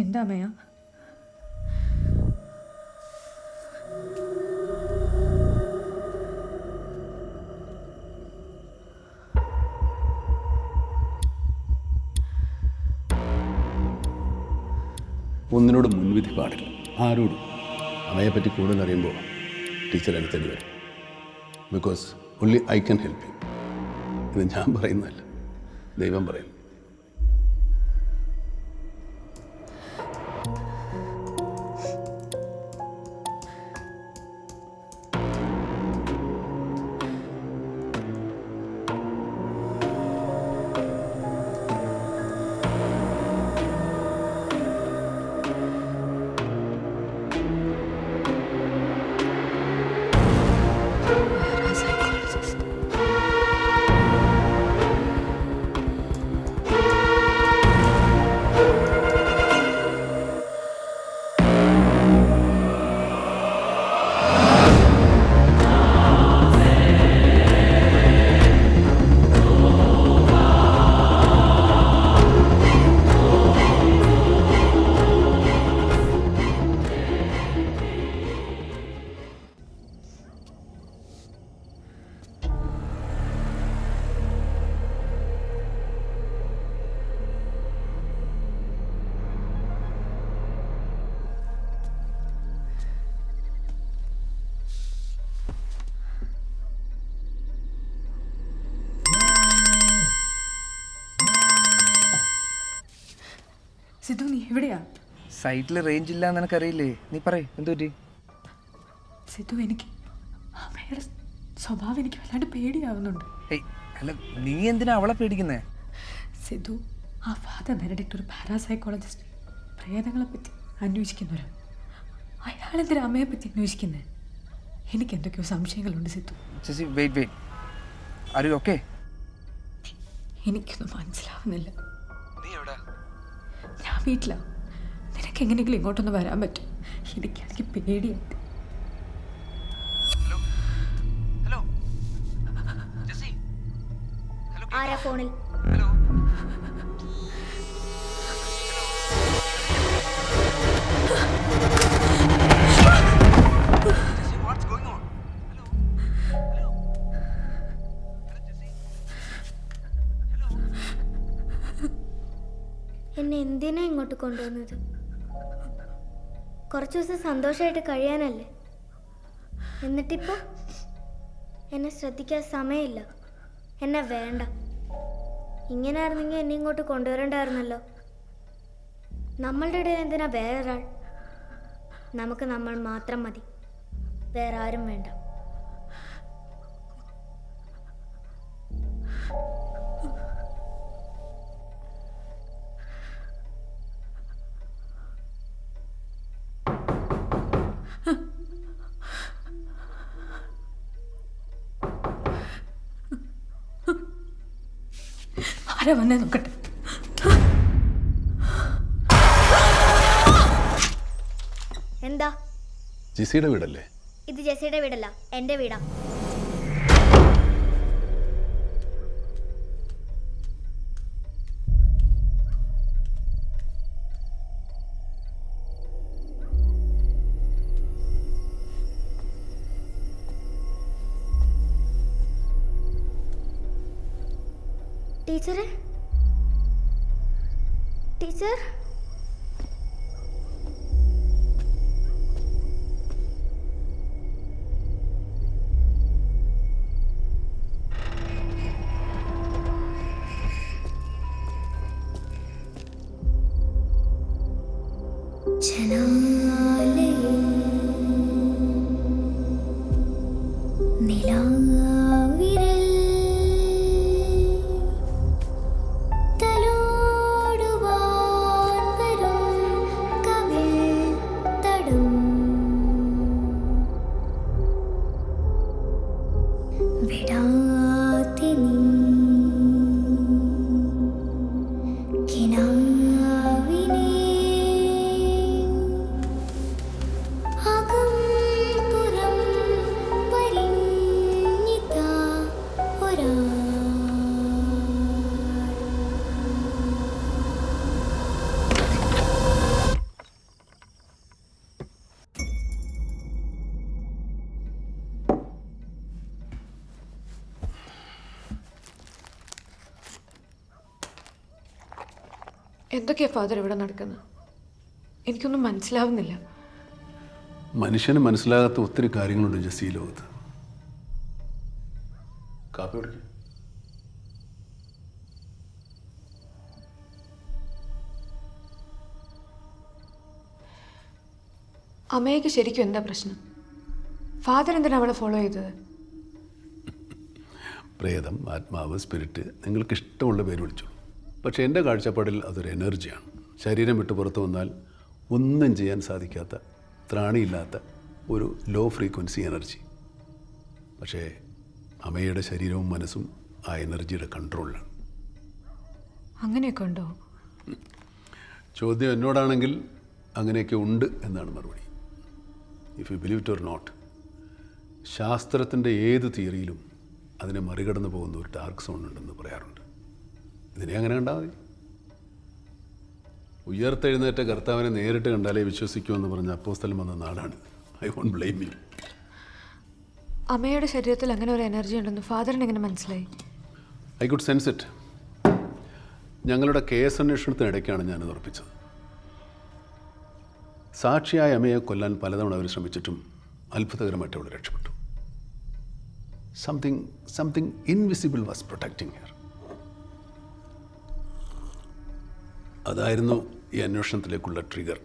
എന്താ അമ്മയ? ഒന്നിനോട് മുൻവിധി പാടില്ല, ആരോടും. അവയെപ്പറ്റി കൂടുതൽ അറിയുമ്പോൾ ടീച്ചർ അടുത്തേണ്ടി വരും. Because only I can help you. ഇത് ഞാൻ പറയുന്നതല്ല, ദൈവം പറയുന്നു. സിദ്ധു, നീ എവിടെയാ? സൈറ്റിൽ റേഞ്ച് ഇല്ല എന്ന് എനിക്കറിയില്ലേ. നീ പറയ്, എന്തു പറ്റി? സിദ്ധു, എനിക്ക് അമ്മയുടെ സ്വഭാവം എനിക്ക് വല്ലാണ്ട് പേടിയാവുന്നുണ്ട്. ഏയ് അല്ല, നീ എന്തിനാ അവളെ പേടിക്കുന്നേ? സിദ്ധു, ആ ഫാദർ ബെനഡിക്ട് ഒരു പാരാസൈക്കോളജിസ്റ്റ്, പ്രേതങ്ങളെ പറ്റി അന്വേഷിക്കുന്നവരാ. അയാളെന്തിനാ അമ്മയെ പറ്റി അന്വേഷിക്കുന്നേ? എനിക്ക് എന്തൊക്കെയോ സംശയങ്ങളുണ്ട് സിദ്ധു. ചേച്ചി വെയിറ്റ്, ആർ യു ഓക്കേ? എനിക്കൊന്നും മനസ്സിലാവുന്നില്ല. നീ എവിടെ? ഞാൻ വീട്ടിലാ. നിനക്ക് എങ്ങനെയെങ്കിലും ഇങ്ങോട്ടൊന്ന് വരാൻ പറ്റും? എനിക്കാണെങ്കിൽ പേടിയായിട്ട്. ഹലോ ജെസി, ഹലോ, ആരാ ഫോണിൽ? Hello, Jessy, what's going on? Hello, hello, hello Jessy, hello. എന്നെ എന്തിനാ ഇങ്ങോട്ട് കൊണ്ടുവന്നത്? കുറച്ച് ദിവസം സന്തോഷമായിട്ട് കഴിയാനല്ലേ? എന്നിട്ടിപ്പോൾ എന്നെ ശ്രദ്ധിക്കാൻ സമയമില്ല, എന്നെ വേണ്ട. ഇങ്ങനെ ആയിരുന്നെങ്കിൽ എന്നെ ഇങ്ങോട്ട് കൊണ്ടുവരണ്ടായിരുന്നല്ലോ. നമ്മളുടെ ഇടയിൽ എന്തിനാ വേറൊരാൾ? നമുക്ക് നമ്മൾ മാത്രം മതി, വേറെ ആരും വേണ്ട. ആരാ വന്നേ നോക്കട്ടെ. എന്താ? ജിസിയുടെ വീടല്ലേ? ഇത് ജെസിയുടെ വീടല്ല, എൻ്റെ വീടാ. ടീച്ചറെ, ടീച്ചർ, എന്തൊക്കെയാ ഫാദർ ഇവിടെ നടക്കുന്നത്? എനിക്കൊന്നും മനസ്സിലാവുന്നില്ല. മനുഷ്യന് മനസ്സിലാകാത്ത ഒത്തിരി കാര്യങ്ങളുണ്ട് ജസ്റ്റ് ഈ ലോകത്ത്. കാപ്പി കുടിക്കും. അമ്മയ്ക്ക് ശരിക്കും എന്താ പ്രശ്നം? ഫാദർ എന്തിനാണ് അവളെ ഫോളോ ചെയ്തത്? പ്രേതം, ആത്മാവ്, സ്പിരിറ്റ്, നിങ്ങൾക്ക് ഇഷ്ടമുള്ള പേര് വിളിച്ചോളൂ. പക്ഷേ എൻ്റെ കാഴ്ചപ്പാടിൽ അതൊരു എനർജിയാണ്. ശരീരം വിട്ട് പുറത്തു വന്നാൽ ഒന്നും ചെയ്യാൻ സാധിക്കാത്ത, ത്രാണിയില്ലാത്ത ഒരു ലോ ഫ്രീക്വൻസി എനർജി. പക്ഷേ അമ്മയുടെ ശരീരവും മനസ്സും ആ എനർജിയുടെ കൺട്രോളിലാണ്. അങ്ങനെയൊക്കെ ഉണ്ടോ? ചോദ്യം എന്നോടാണെങ്കിൽ അങ്ങനെയൊക്കെ ഉണ്ട് എന്നാണ് മറുപടി. If you believe it or not, ശാസ്ത്രത്തിൻ്റെ ഏത് തിയറിയിലും അതിനെ മറികടന്ന് പോകുന്ന ഒരു ഡാർക്ക് സോൺ ഉണ്ടെന്ന് പറയാറുണ്ട്. ഇതിനെ അങ്ങനെ കണ്ടാൽ മതി. ഉയർത്തെഴുന്നേറ്റ കർത്താവിനെ നേരിട്ട് കണ്ടാലേ വിശ്വസിക്കുമെന്ന് പറഞ്ഞ അപ്പോസ്തലൻ വന്ന നാടാണ്. I won't blame you. അമ്മയുടെ ശരീരത്തിൽ അങ്ങനെ ഒരു എനർജി ഉണ്ടെന്ന് ഫാദറിന് എങ്ങനെ മനസ്സിലായി? I could sense it. ഞങ്ങളുടെ കേസ് അന്വേഷണത്തിനിടയ്ക്കാണ് ഞാനത് ഉറപ്പിച്ചത്. സാക്ഷിയായ അമ്മയെ കൊല്ലാൻ പലതവണ അവർ ശ്രമിച്ചിട്ടും അത്ഭുതകരമായിട്ട് അവൾ രക്ഷപ്പെട്ടു. Something invisible was protecting hair. അതായിരുന്നു ഈ അന്വേഷണത്തിലേക്കുള്ള ട്രിഗർ.